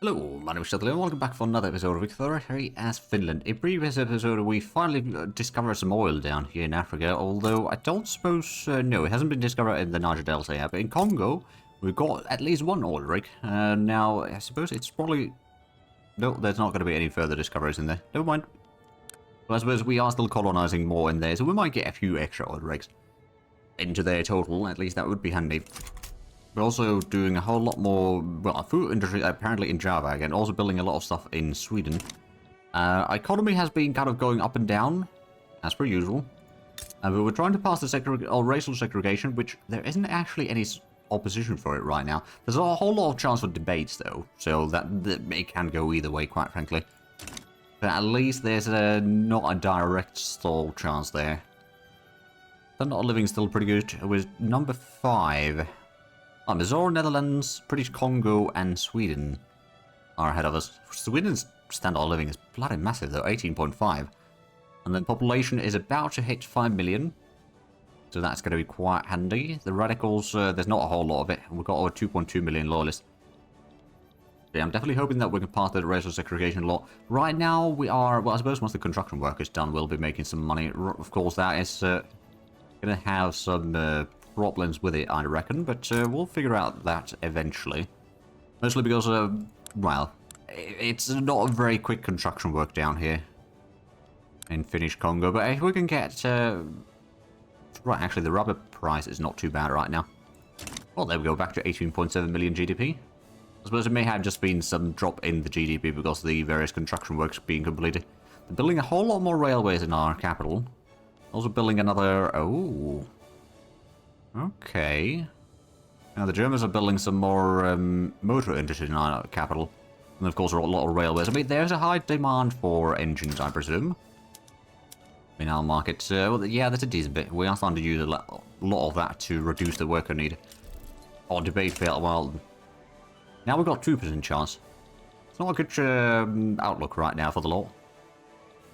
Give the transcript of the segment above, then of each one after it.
Hello, my name is Shuttle and welcome back for another episode of Victoria as Finland. In previous episode we finally discovered some oil down here in Africa, although I don't suppose, no, it hasn't been discovered in the Niger Delta yet, but in Congo we've got at least one oil rig. Now, I suppose it's probably... No, there's not going to be any further discoveries in there. Never mind. Well, I suppose we are still colonizing more in there, so we might get a few extra oil rigs into their total, at least that would be handy. We're also doing a whole lot more, well, food industry apparently in Java again, also building a lot of stuff in Sweden. Economy has been kind of going up and down, as per usual. But we're trying to pass the racial segregation, which there isn't actually any opposition for it right now. There's a whole lot of chance for debates, though, so that it can go either way, quite frankly. But at least there's not a direct stall chance there. Standard of living still pretty good. It was number 5. Missouri, Netherlands, British Congo, and Sweden are ahead of us. Sweden's standard of living is bloody massive, though, 18.5. And then population is about to hit 5 million. So that's going to be quite handy. The radicals, there's not a whole lot of it. We've got over 2.2 million loyalists. Yeah, I'm definitely hoping that we can pass the racial segregation law. Right now, we are... Well, I suppose once the construction work is done, we'll be making some money. Of course, that is going to have some... problems with it, I reckon, but we'll figure out that eventually. Mostly because, well, it's not a very quick construction work down here in Finnish Congo, but if we can get... Right, actually, the rubber price is not too bad right now. Well, there we go, back to 18.7 million GDP. I suppose it may have just been some drop in the GDP because of the various construction works being completed. They're building a whole lot more railways in our capital. Also building another... Oh... Okay. Now the Germans are building some more motor industry in our capital. And of course a lot of railways. I mean, there's a high demand for engines, I presume. In our market. Well, yeah, that's a decent bit. We are starting to use a lot of that to reduce the worker need. Or debate failed. Well, now we've got 2% chance. It's not a good outlook right now for the law.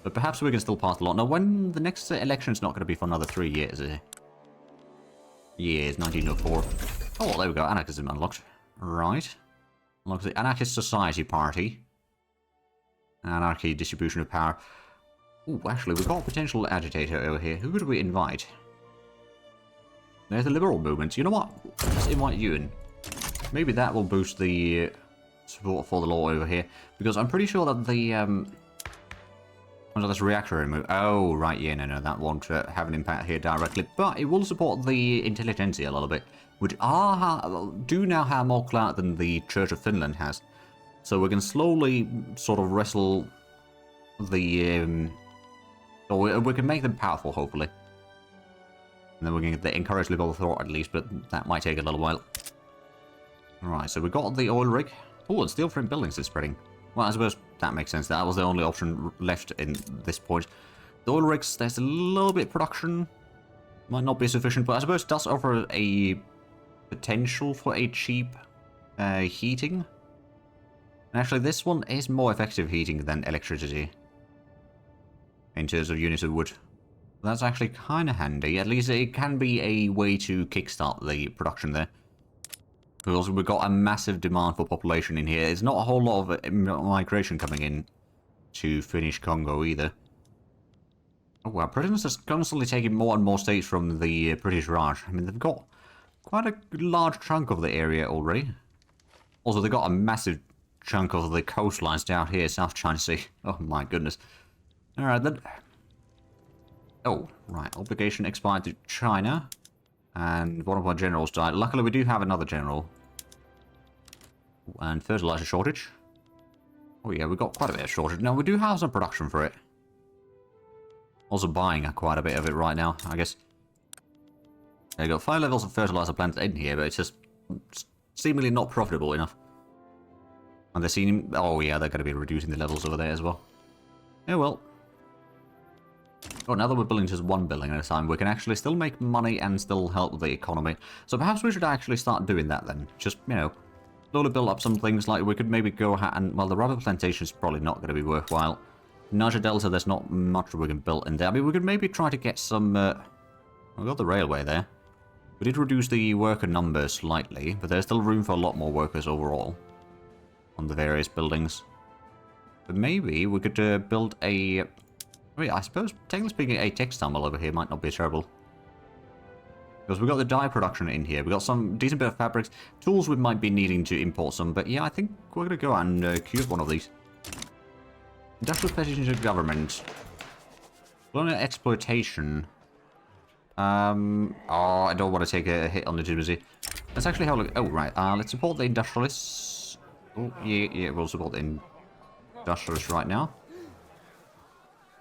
But perhaps we can still pass the law. Now, when the next election's not going to be for another 3 years, is it? Years, 1904. Oh, well, there we go. Anarchism unlocked. Right. Unlocks the Anarchist Society Party. Anarchy, distribution of power. Ooh, actually, we've got a potential agitator over here. Who could we invite? There's the liberal movement. You know what? Let's invite you in. Maybe that will boost the support for the law over here. Because I'm pretty sure that the... this reactor removed. Oh, right, yeah, no, that won't have an impact here directly, but it will support the intelligentsia a little bit, which do now have more clout than the Church of Finland has. So we can slowly sort of wrestle the... or we can make them powerful, hopefully. And then we can encourage liberal thought at least, but that might take a little while. Alright, so we got the oil rig. Oh, and steel frame buildings is spreading. Well, I suppose that makes sense. That was the only option left in this point. The oil rigs, there's a little bit of production. Might not be sufficient, but I suppose it does offer a potential for a cheap heating. And actually, this one is more effective heating than electricity. In terms of units of wood. That's actually kind of handy. At least it can be a way to kickstart the production there. Because we've got a massive demand for population in here. There's not a whole lot of migration coming in to Finnish Congo either. Oh wow, Britain's just constantly taking more and more states from the British Raj. I mean, they've got quite a large chunk of the area already. Also, they've got a massive chunk of the coastlines down here, South China Sea. Oh my goodness. Alright then. Oh, right. Obligation expired to China. And one of our generals died. Luckily, we do have another general. And fertilizer shortage. Oh yeah, we've got quite a bit of shortage. Now, we do have some production for it. Also buying quite a bit of it right now, I guess. There you go. 5 levels of fertilizer plants in here, but it's just seemingly not profitable enough. And they're seeing... Oh yeah, they're going to be reducing the levels over there as well. Oh well. Oh, now that we're building just one building at a time, we can actually still make money and still help the economy. So perhaps we should actually start doing that then. Just, you know, slowly build up some things. Like we could maybe go ahead and... Well, the rubber plantation is probably not going to be worthwhile. Niger Delta, there's not much we can build in there. I mean, we could maybe try to get some... we got the railway there. We did reduce the worker numbers slightly, but there's still room for a lot more workers overall. on the various buildings. But maybe we could build a... I mean, I suppose, technically speaking, a textile mill over here might not be terrible. Because we've got the dye production in here. We've got some decent bit of fabrics. Tools we might be needing to import some. But yeah, I think we're going to go out and queue up one of these. Industrial petition to government. Colonial exploitation. Oh, I don't want to take a hit on legitimacy. Let's actually have a look. Oh, right. Let's support the industrialists. Oh, yeah, we'll support the industrialists right now.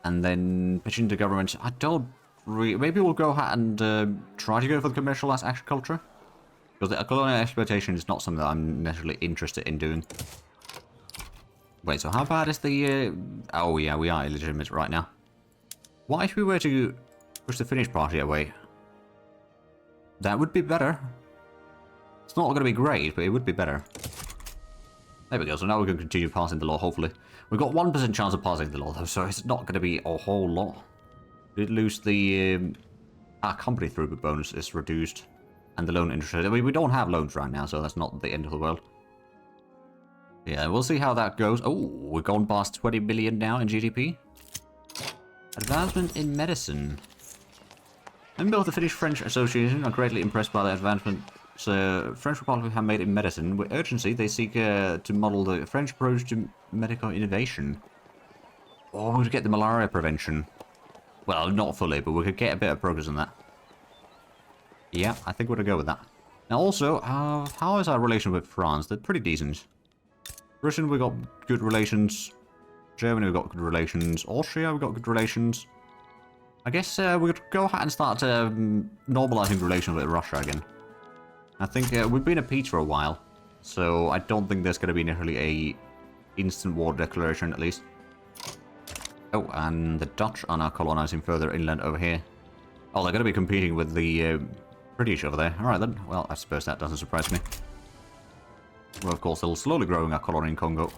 And then petition to government. I don't really... Maybe we'll go ahead and try to go for the commercialized agriculture. Because the colonial exploitation is not something that I'm necessarily interested in doing. Wait, so how bad is the... Oh, yeah, we are illegitimate right now. What if we were to push the Finnish party away? That would be better. It's not going to be great, but it would be better. There we go, so now we can continue passing the law, hopefully. We've got 1% chance of passing the law, though, so it's not going to be a whole lot. We did lose the... our company throughput bonus is reduced. And the loan interest rate. I mean, we don't have loans right now, so that's not the end of the world. Yeah, we'll see how that goes. Oh, we've gone past 20 billion now in GDP. Advancement in medicine. Members of the Finnish-French Association are greatly impressed by the advancement French Republic have made in medicine. With urgency, they seek to model the French approach to medical innovation. Or we could get the malaria prevention. Well, not fully, but we could get a bit of progress on that. Yeah, I think we're going to go with that. Now also, how is our relation with France? They're pretty decent. Britain, we got good relations. Germany, we got good relations. Austria, we got good relations. I guess we could go ahead and start normalizing relations with Russia again. I think we've been at peace for a while, so I don't think there's going to be necessarily a instant war declaration, at least. Oh, and the Dutch are now colonizing further inland over here. Oh, they're going to be competing with the British over there. Alright then, well, I suppose that doesn't surprise me. Well, of course, they're slowly growing our colony in Congo.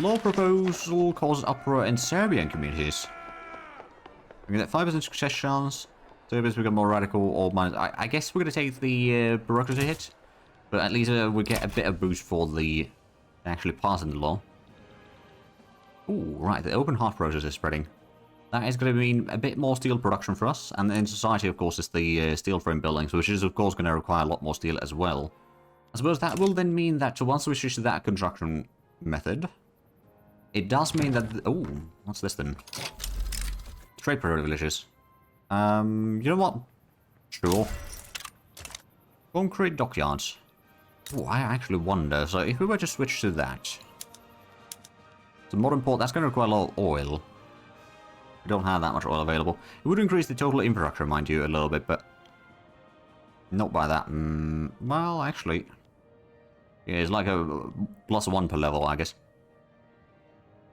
Law proposal causes uproar in Serbian communities. We get 5% success chance. Serbians become more radical or minus. I guess we're going to take the bureaucracy hit. But at least we get a bit of boost for the actually passing the law. Ooh, right, the open heart process is spreading. That is going to mean a bit more steel production for us. And in society, of course, is the steel frame buildings, which is, of course, going to require a lot more steel as well. I suppose that will then mean that once we switch to that construction method, it does mean that... Oh, what's this then? Trade privileges. You know what? Sure. Concrete dockyards. Oh, I actually wonder. So if we were to switch to that... The modern port, that's going to require a lot of oil. We don't have that much oil available. It would increase the total infrastructure, mind you, a little bit, but... Not by that. Well, actually... Yeah, it's like a +1 per level, I guess.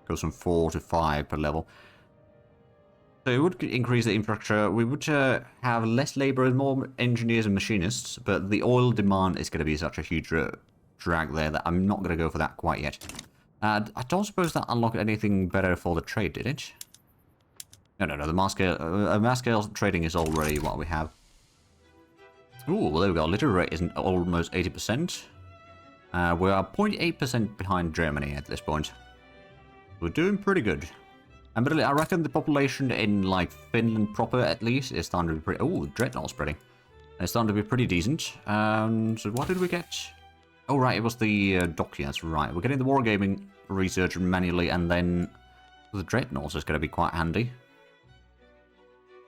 Goes from 4 to 5 per level. So it would increase the infrastructure. We would have less labor and more engineers and machinists, but the oil demand is going to be such a huge drag there that I'm not going to go for that quite yet. I don't suppose that unlocked anything better for the trade, did it? No, the mass scale trading is already what we have. Ooh, well, there we go. Literary rate isn't almost 80%. We are 0.8% behind Germany at this point. We're doing pretty good. And but I reckon the population in, like, Finland proper, at least, is starting to be pretty... Oh, Dreadnought spreading. It's starting to be pretty decent. So what did we get? Oh, right, it was the dockyards, right. We're getting the wargaming research manually, and then the Dreadnoughts is going to be quite handy.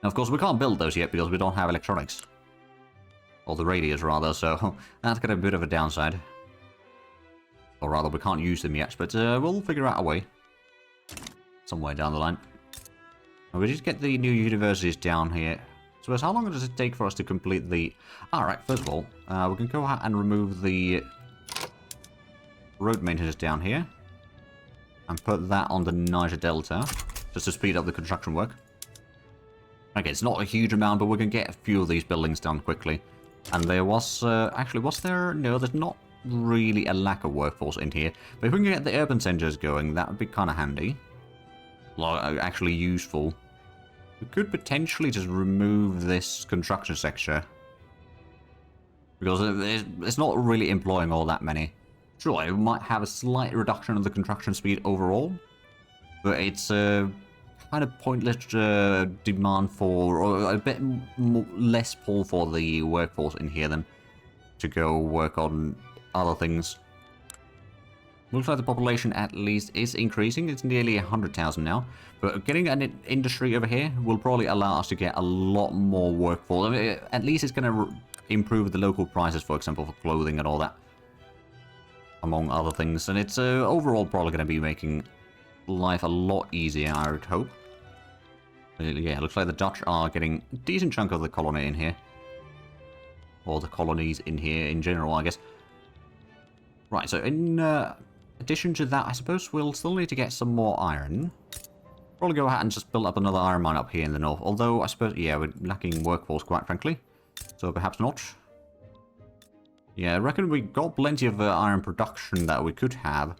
Now, of course, we can't build those yet because we don't have electronics. Or the radios, rather, so that's got a bit of a downside. Or rather, we can't use them yet, but we'll figure out a way. Somewhere down the line. And we just get the new universities down here. So how long does it take for us to complete the... Alright, first of all, we can go ahead and remove the road maintenance down here. And put that on the Niger Delta. Just to speed up the construction work. Okay, it's not a huge amount, but we can get a few of these buildings done quickly. And there was... actually, was there... No, there's not really a lack of workforce in here. But if we can get the urban centers going, that would be kind of handy. Actually useful. We could potentially just remove this construction sector. Because it's not really employing all that many. Sure, it might have a slight reduction of the construction speed overall, but it's a kind of pointless demand for, or a bit less pull for the workforce in here than to go work on other things. Looks like the population at least is increasing. It's nearly 100,000 now. But getting an industry over here will probably allow us to get a lot more workforce. I mean, at least it's going to improve the local prices, for example, for clothing and all that, among other things. And it's overall probably going to be making life a lot easier, I would hope. Yeah, looks like the Dutch are getting a decent chunk of the colony in here. Or the colonies in here in general, I guess. Right, so in addition to that, I suppose we'll still need to get some more iron. Probably go ahead and just build up another iron mine up here in the north. Although, I suppose, yeah, we're lacking workforce, quite frankly. So perhaps not. Yeah, I reckon we got plenty of iron production that we could have.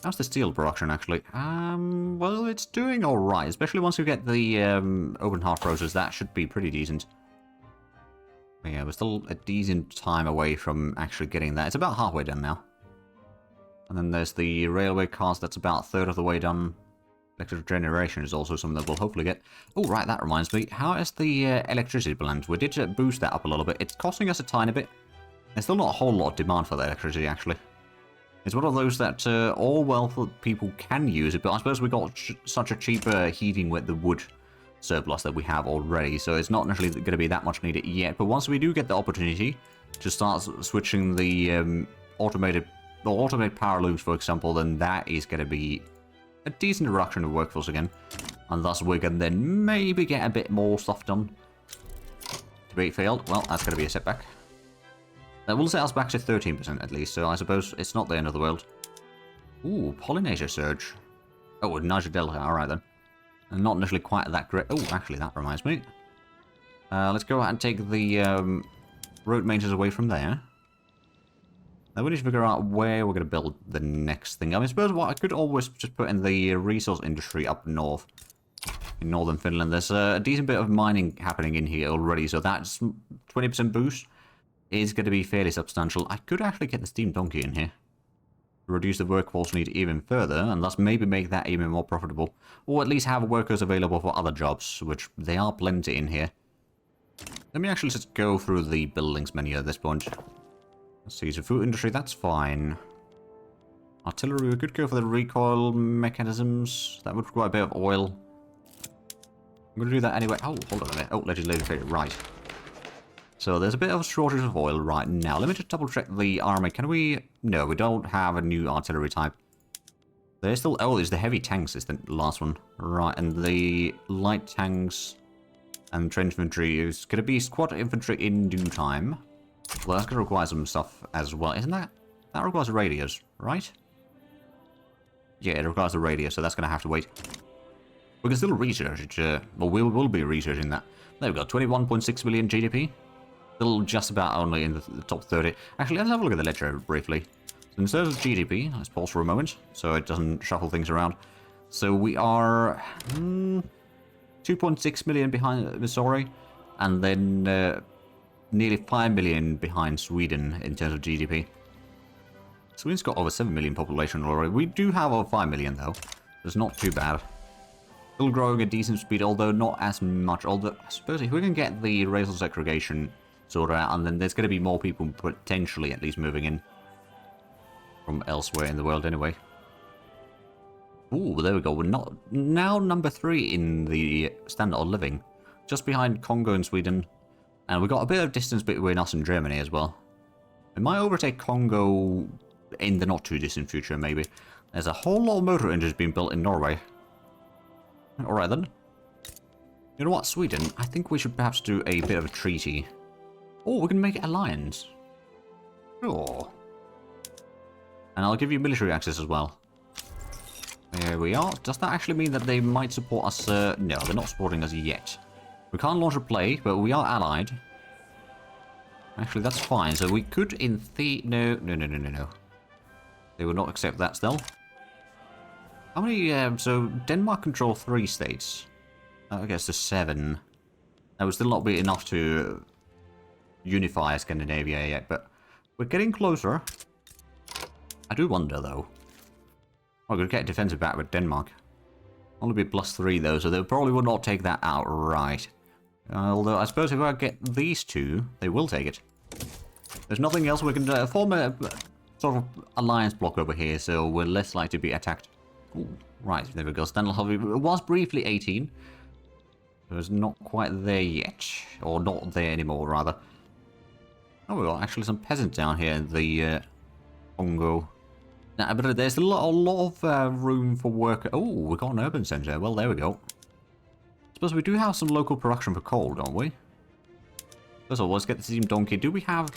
How's the steel production, actually? Well, it's doing alright. Especially once we get the open heart process, that should be pretty decent. But yeah, we're still a decent time away from actually getting that. It's about halfway done now. And then there's the railway cars, that's about a third of the way done. Electric generation is also something that we'll hopefully get. Oh, right, that reminds me. How is the electricity blend? We did boost that up a little bit. It's costing us a tiny bit. There's still not a whole lot of demand for the electricity, actually. It's one of those that all wealthy people can use it, but I suppose we got such a cheaper heating with the wood surplus that we have already, so it's not necessarily going to be that much needed yet. But once we do get the opportunity to start switching the automated power looms, for example, then that is going to be a decent reduction of workforce again, and thus we can then maybe get a bit more stuff done. Debate failed. Well, that's going to be a setback. That will set us back to 13% at least, so I suppose it's not the end of the world. Ooh, Polynesia surge. Oh, Niger Delta, alright then. And not initially quite that great. Oh, actually, that reminds me. Let's go ahead and take the road maintenance away from there. Now we need to figure out where we're going to build the next thing. I mean, I suppose what I could always just put in the resource industry up north. In northern Finland. There's a decent bit of mining happening in here already, so that's 20% boost is going to be fairly substantial. I could actually get the steam donkey in here. Reduce the workforce need even further, and thus maybe make that even more profitable. Or at least have workers available for other jobs, which there are plenty in here. Let me actually just go through the buildings menu at this point. Let's see, so food industry, that's fine. Artillery, we could go for the recoil mechanisms. That would require a bit of oil. I'm going to do that anyway. Oh, hold on a minute. Oh, legislative, right. So there's a bit of a shortage of oil right now. Let me just double check the army. Can we... No, we don't have a new artillery type. There's still... Oh, there's the heavy tanks is the last one. Right, and the light tanks and trench infantry is going to be squad infantry in due time. Well, that's going to require some stuff as well. Isn't that... That requires radios, right? Yeah, it requires a radio, so that's going to have to wait. We can still research it. Well, we will be researching that. There we go, 21.6 million GDP. Still just about only in the top 30. Actually, let's have a look at the ledger briefly. So instead of GDP, let's pause for a moment so it doesn't shuffle things around. So we are 2.6 million behind Missouri, and then nearly 5 million behind Sweden in terms of GDP. Sweden's got over 7 million population already. We do have over 5 million though. It's not too bad. Still growing at decent speed, although not as much. Although I suppose if we can get the racial segregation sorted out, and then there's going to be more people potentially at least moving in from elsewhere in the world anyway. Ooh, there we go. We're not now number 3 in the standard of living, just behind Congo and Sweden, and we've got a bit of distance between us and Germany as well. We might overtake Congo in the not too distant future, maybe. There's a whole lot of motor engines being built in Norway. Alright then. You know what, Sweden? I think we should perhaps do a bit of a treaty. Oh, we can make it alliance. Sure. And I'll give you military access as well. There we are. Does that actually mean that they might support us? No, they're not supporting us yet. We can't launch a play, but we are allied. Actually, that's fine. So we could, in no. They will not accept that still. How many, so Denmark control 3 states. I guess there's 7. That would still not be enough to unify Scandinavia yet, but we're getting closer. I do wonder, though. Oh, we could get defensive back with Denmark. Only be +3, though, so they probably would not take that outright. Although, I suppose if I get these two, they will take it. There's nothing else we can form a sort of alliance block over here, so we're less likely to be attacked. Ooh, right, there we go. Scandinavia was briefly 18. It was not quite there yet. Or not there anymore, rather. Oh, we've got actually some peasants down here in the Congo. Nah, but there's a lot of room for work. Oh, we got an urban centre. Well, there we go. I suppose we do have some local production for coal, don't we? First of all, let's get the steam donkey. Do we have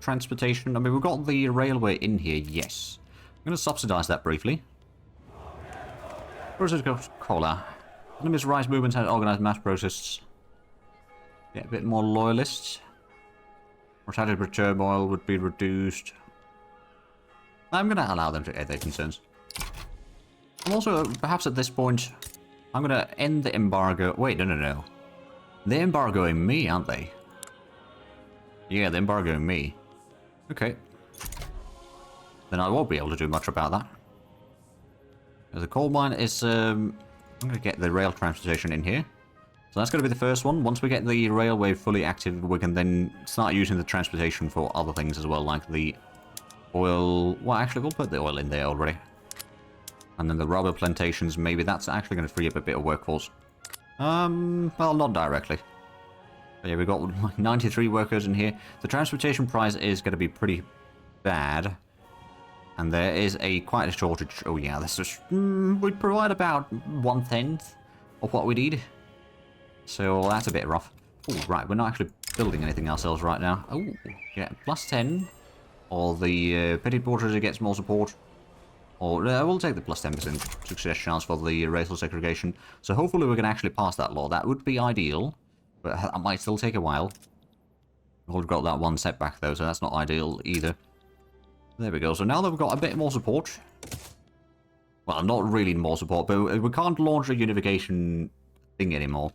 transportation? I mean, we've got the railway in here, yes. I'm going to subsidise that briefly. Process cola. Enemies rise movements and organised mass protests. Get a bit more loyalists. Mortality per turmoil would be reduced. I'm going to allow them to air their concerns. I'm also, perhaps at this point, I'm going to end the embargo. Wait, no. They're embargoing me, aren't they? Yeah, they're embargoing me. Okay. Then I won't be able to do much about that. The coal mine is, I'm going to get the rail transportation in here. So that's going to be the first one. Once we get the railway fully active, we can then start using the transportation for other things as well, like the oil. Well, actually, we'll put the oil in there already. And then the rubber plantations, maybe that's actually going to free up a bit of workforce. Well, not directly. But yeah, we've got 93 workers in here. The transportation price is going to be pretty bad. And there is quite a shortage. Oh yeah, this is... we provide about 1/10 of what we need. So that's a bit rough. Oh, right, we're not actually building anything ourselves right now. Oh, yeah, +10. Or the petty bourgeoisie gets more support. Or we'll take the +10% success chance for the racial segregation. So hopefully we can actually pass that law. That would be ideal. But that might still take a while. We've got that one setback though, so that's not ideal either. There we go. So now that we've got a bit more support. Well, not really more support, but we can't launch a unification thing anymore.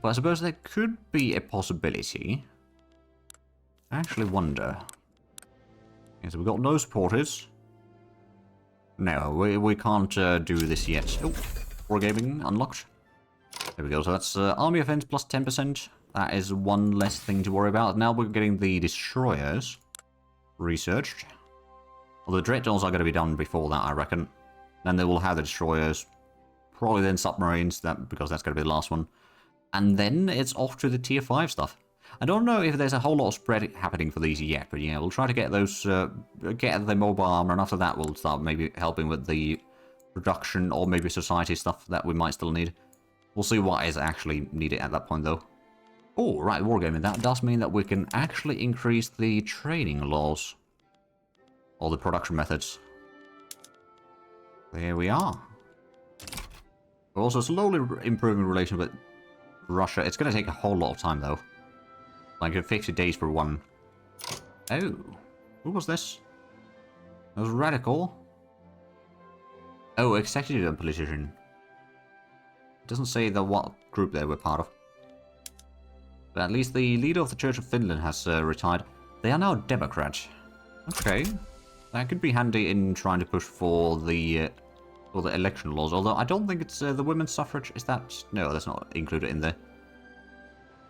But I suppose there could be a possibility. I actually wonder. Okay, so we've got no supporters. No, we can't do this yet. Oh, wargaming unlocked. There we go. So that's army offense +10%. That is one less thing to worry about. Now we're getting the destroyers researched. Well, the dreadnoughts are going to be done before that, I reckon. Then they will have the destroyers. Probably then submarines, because that's going to be the last one. And then it's off to the tier 5 stuff. I don't know if there's a whole lot of spread happening for these yet, but yeah, we'll try to get those, get the mobile armor, and after that we'll start maybe helping with the production or maybe society stuff that we might still need. We'll see what is actually needed at that point, though. Oh, right, wargaming. That does mean that we can actually increase the training laws. Or the production methods. There we are. We're also slowly improving relations with Russia. It's going to take a whole lot of time, though. Like 50 days for one. Oh. Who was this? It was Radical. Oh, executive politician. It doesn't say what group they were part of. But at least the leader of the Church of Finland has retired. They are now Democrats. Okay. That could be handy in trying to push for the election laws. Although I don't think it's the women's suffrage. Is that... No, that's not included in the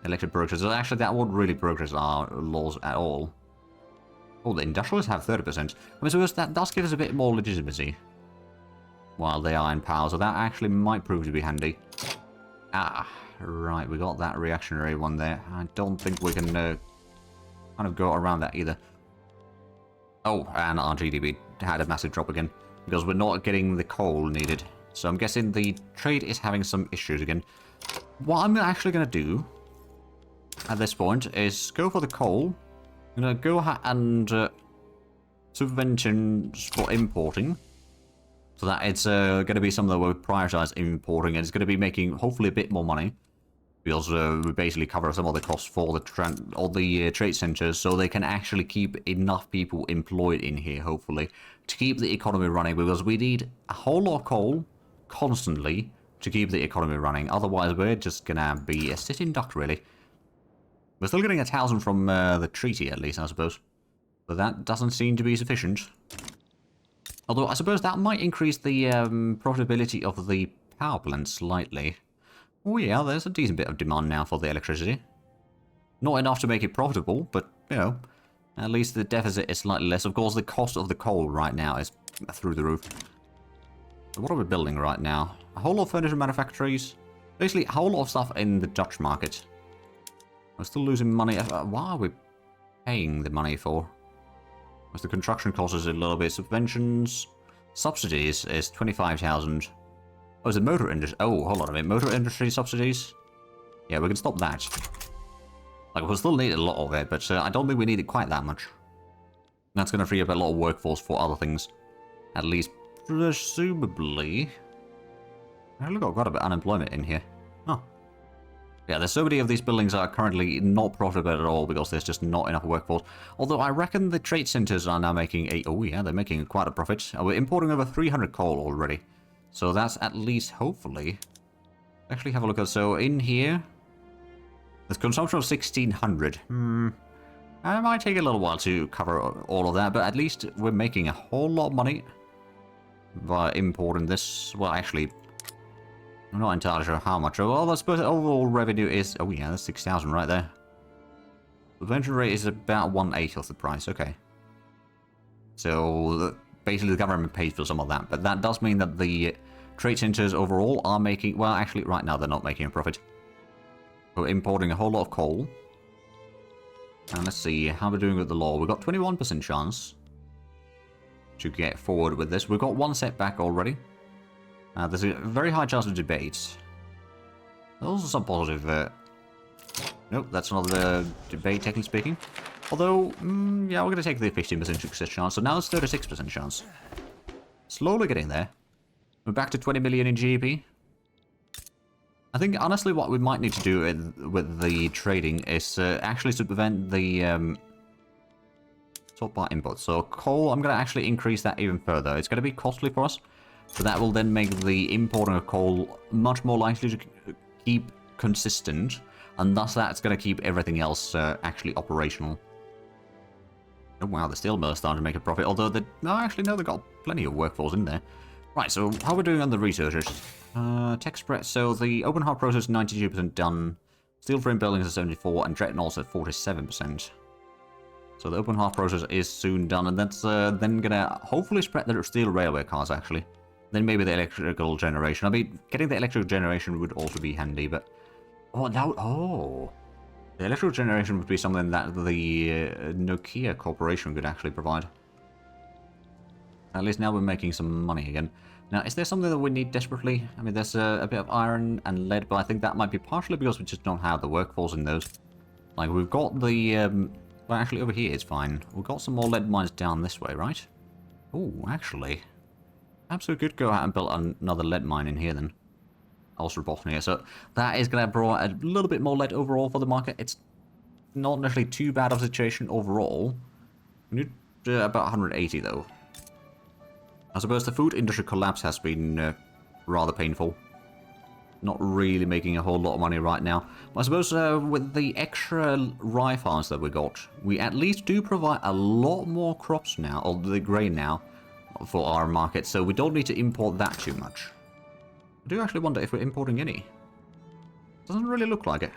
elected progress. So actually, that won't really progress our laws at all. Oh, the industrialists have 30%. I mean, so that does give us a bit more legitimacy while they are in power. So that actually might prove to be handy. Ah, right. We got that reactionary one there. I don't think we can kind of go around that either. Oh, and our GDP had a massive drop again because we're not getting the coal needed. So I'm guessing the trade is having some issues again. What I'm actually going to do at this point is go for the coal. I'm going to go ahead and subventions for importing. So that it's going to be something that we'll prioritize importing, and it's going to be making hopefully a bit more money. We also basically cover some of the costs for the trade centers, so they can actually keep enough people employed in here, hopefully, to keep the economy running, because we need a whole lot of coal constantly to keep the economy running. Otherwise, we're just going to be a sitting duck, really. We're still getting 1,000 from the treaty, at least, I suppose. But that doesn't seem to be sufficient. Although I suppose that might increase the profitability of the power plant slightly. Oh yeah, there's a decent bit of demand now for the electricity. Not enough to make it profitable, but, you know, at least the deficit is slightly less. Of course, the cost of the coal right now is through the roof. So what are we building right now? A whole lot of furniture manufactories. Basically, a whole lot of stuff in the Dutch market. We're still losing money. What are we paying the money for? Because the construction cost is a little bit. Subventions. Subsidies is 25,000. Oh, is it motor industry? Oh, hold on a minute. Motor industry subsidies? Yeah, we can stop that. Like, we'll still need a lot of it, but I don't think we need it quite that much. That's going to free up a lot of workforce for other things. At least, presumably. I've got quite a bit of unemployment in here. Oh. Yeah, there's so many of these buildings that are currently not profitable at all because there's just not enough workforce. Although I reckon the trade centers are now making a... Oh yeah, they're making quite a profit. We're importing over 300 coal already. So that's at least, hopefully... Actually have a look at... So in here... There's consumption of 1,600. It might take a little while to cover all of that, but at least we're making a whole lot of money by importing this. Well, actually... I'm not entirely sure how much. Well, I suppose the overall revenue is... Oh yeah, that's 6,000 right there. The subvention rate is about 1/8 of the price. Okay. So, basically the government pays for some of that. But that does mean that the trade centers overall are making... Well, actually, right now they're not making a profit. We're importing a whole lot of coal. And let's see how we're doing with the law. We've got 21% chance to get forward with this. We've got one setback already. There's a very high chance of debate. There's also some positive... Nope, that's not the debate, technically speaking. Although, yeah, we're going to take the 15% success chance. So now it's 36% chance. Slowly getting there. We're back to 20 million in GDP. I think, honestly, what we might need to do with the trading is actually to prevent the sort by inputs. So coal, I'm going to actually increase that even further. It's going to be costly for us. So that will then make the importing of coal much more likely to keep consistent. And thus that's going to keep everything else actually operational. Oh wow, the steel mill is starting to make a profit. Although, actually no, they've got plenty of workforce in there. Right, so how are we doing on the researchers? Tech spread, so the open heart process 92% done. Steel frame buildings at 74% and dreadnoughts at 47%. So the open heart process is soon done, and that's then gonna hopefully spread the steel railway cars actually. Then maybe the electrical generation. I mean, getting the electrical generation would also be handy, but... Oh, now... Oh! The electrical generation would be something that the Nokia Corporation could actually provide. At least now we're making some money again. Now, is there something that we need desperately? I mean, there's a bit of iron and lead, but I think that might be partially because we just don't have the workforce in those. Like, we've got the... well, actually, over here it's fine. We've got some more lead mines down this way, right? Oh, actually... Perhaps we could go out and build another lead mine in here then. Also Bosnia. So that is going to provide a little bit more lead overall for the market. It's not necessarily too bad of a situation overall. We need about 180 though. I suppose the food industry collapse has been rather painful. Not really making a whole lot of money right now. But I suppose with the extra rye farms that we got, we at least do provide a lot more crops now, or the grain now, for our market, so we don't need to import that too much. I do actually wonder if we're importing any. Doesn't really look like it.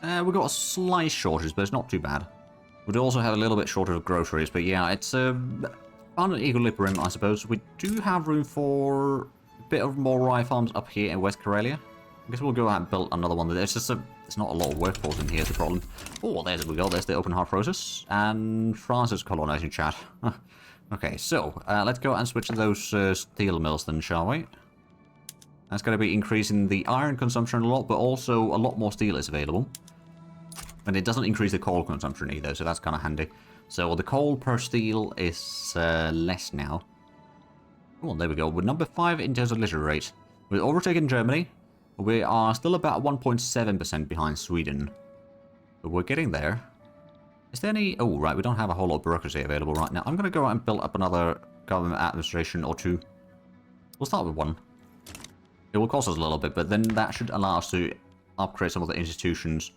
We've got a slight shortage, but it's not too bad. We do also have a little bit shortage of groceries, but yeah, it's found an equilibrium, I suppose. We do have room for a bit of more rye farms up here in West Karelia. I guess we'll go out and build another one. There's just there's not a lot of workforce in here, is the problem. Oh, there we go. There's the open heart process. And France is colonizing chat. Okay, so let's go and switch to those steel mills then, shall we? That's going to be increasing the iron consumption a lot, but also a lot more steel is available. And it doesn't increase the coal consumption either, so that's kind of handy. So the coal per steel is less now. Oh, there we go. We're number 5 in terms of literate rate. We're overtaking Germany. We are still about 1.7% behind Sweden. But we're getting there. Is there any... Oh, right, we don't have a whole lot of bureaucracy available right now. I'm going to go out and build up another government administration or two. We'll start with one. It will cost us a little bit, but then that should allow us to upgrade some of the institutions.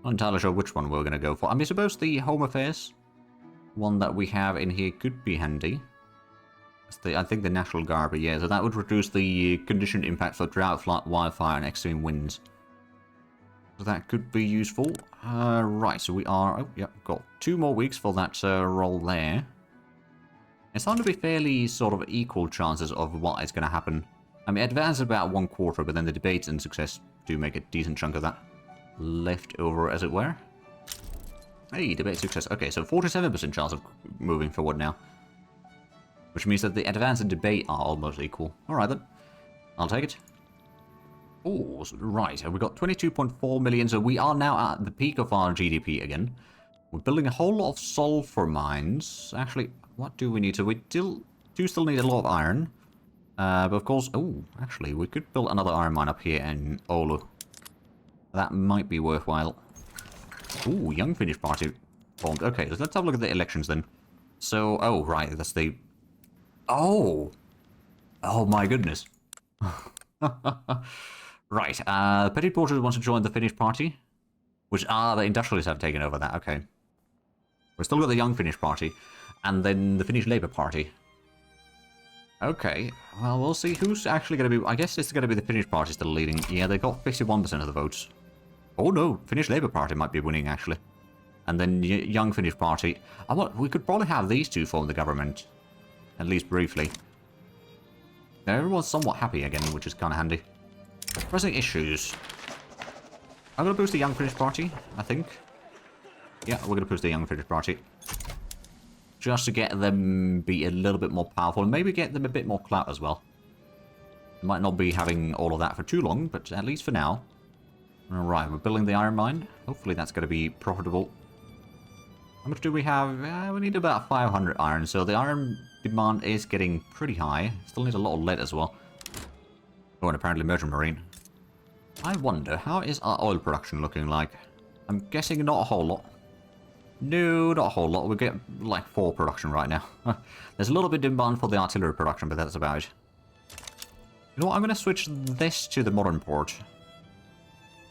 Not entirely sure which one we're going to go for. I mean, suppose the Home Affairs one that we have in here could be handy. I think the National Guard, but yeah, so that would reduce the condition impact for drought, flood, wildfire, and extreme winds. So that could be useful. Right, so we are... Oh, yeah, got 2 more weeks for that roll there. It's starting to be fairly sort of equal chances of what is going to happen. I mean, advance about 1/4, but then the debates and success do make a decent chunk of that left over, as it were. Hey, debate success. Okay, so 47% chance of moving forward now. Which means that the advance and debate are almost equal. Alright then. I'll take it. Oh, right. We've got 22.4 million, so we are now at the peak of our GDP again. We're building a whole lot of sulfur mines. Actually, what do we need? So we do still need a lot of iron. But of course... Oh, actually, we could build another iron mine up here in Oulu. That might be worthwhile. Ooh, Young Finnish Party formed. Okay, so let's have a look at the elections then. So, oh, right, that's the... Oh! Oh my goodness. Right, Petit Porters wants to join the Finnish Party. Which, the industrialists have taken over that, okay. We've still got the Young Finnish Party. And then the Finnish Labour Party. Okay, well, we'll see who's actually going to be... I guess it's going to be the Finnish Party still leading. Yeah, they got 51% of the votes. Oh no, Finnish Labour Party might be winning, actually. And then Young Finnish Party. We could probably have these two form the government. At least briefly. Now, everyone's somewhat happy again, which is kind of handy. Pressing issues. I'm going to boost the Young Finnish Party, I think. Yeah, we're going to boost the Young Finnish Party. Just to get them be a little bit more powerful, and maybe get them a bit more clout as well. Might not be having all of that for too long, but at least for now. Alright, we're building the iron mine. Hopefully that's going to be profitable. How much do we have? We need about 500 iron, so the iron demand is getting pretty high. Still need a lot of lead as well. Oh, and apparently merchant marine. I wonder, how is our oil production looking like? I'm guessing not a whole lot. No, not a whole lot. We get like 4 production right now. There's a little bit of demand for the artillery production, but that's about it. You know what? I'm going to switch this to the modern port.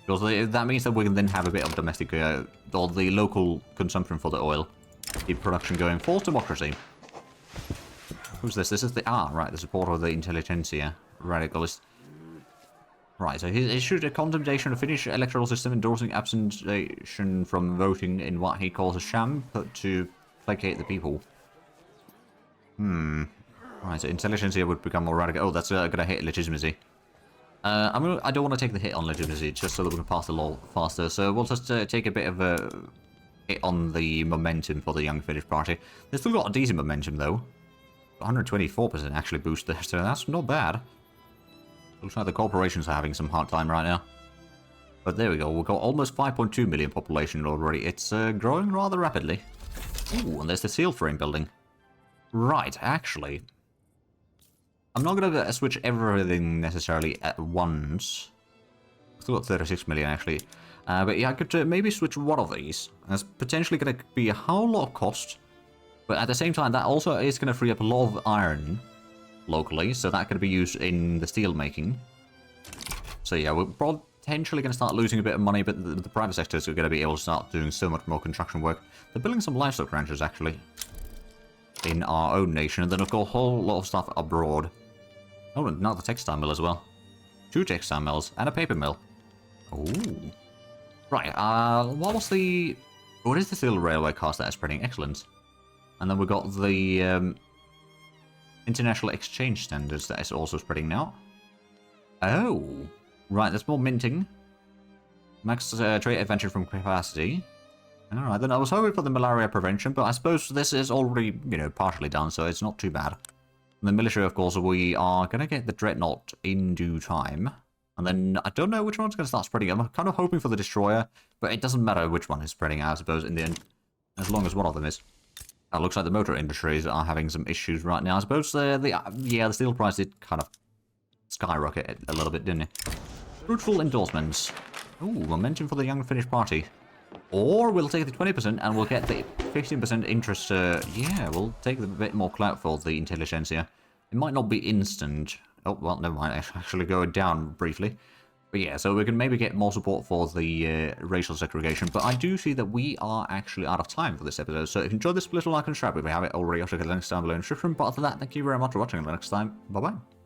Because that means that we can then have a bit of domestic, or the local consumption for the oil. Keep production going. False democracy. Who's this? This is the... right, the supporter of the intelligentsia. Radicalist. Right, so he issued a condemnation of Finnish electoral system endorsing abstention from voting in what he calls a sham to placate the people. Right, so intelligentsia would become more radical. Oh, that's gonna hit legitimacy. I don't want to take the hit on legitimacy, just so that we can pass the law faster. So we'll just take a bit of a hit on the momentum for the Young Finnish Party. They've still got a decent momentum, though. 124% actually boost there, so that's not bad. Looks like the corporations are having some hard time right now. But there we go, we've got almost 5.2 million population already. It's growing rather rapidly. Ooh, and there's the steel frame building. Right, actually... I'm not going to switch everything necessarily at once. Still got 36 million, actually. But yeah, I could maybe switch one of these. That's potentially going to be a whole lot of cost. But at the same time, that also is going to free up a lot of iron locally. So that can be used in the steel making. So yeah, we're potentially going to start losing a bit of money. But the private sectors are going to be able to start doing so much more construction work. They're building some livestock ranches, actually. In our own nation. And then, of course, a whole lot of stuff abroad. Oh, and another textile mill as well. 2 textile mills and a paper mill. Ooh. Right, what was the... What is the steel railway cost that is spreading? Excellent. And then we got the international exchange standards that is also spreading now. Oh. Right, there's more minting. Max trade adventure from capacity. Alright, then I was hoping for the malaria prevention, but I suppose this is already, partially done, so it's not too bad. And the military, of course, we are going to get the Dreadnought in due time. And then, I don't know which one's going to start spreading. I'm kind of hoping for the Destroyer, but it doesn't matter which one is spreading out, I suppose, in the end. As long as one of them is. It looks like the motor industries are having some issues right now. I suppose the steel price did kind of skyrocket a little bit, didn't it? Fruitful endorsements. Ooh, momentum for the Young Finnish Party. Or we'll take the 20% and we'll get the 15% interest. Yeah, we'll take a bit more clout for the intelligentsia. It might not be instant. Oh, well, never mind. Actually go down briefly. But yeah, so we can maybe get more support for the racial segregation, but I do see that we are actually out of time for this episode, so if you enjoyed this, please like and subscribe if you haven't already. I'll check the links down below in the description, but other than that, thank you very much for watching, until next time, bye-bye.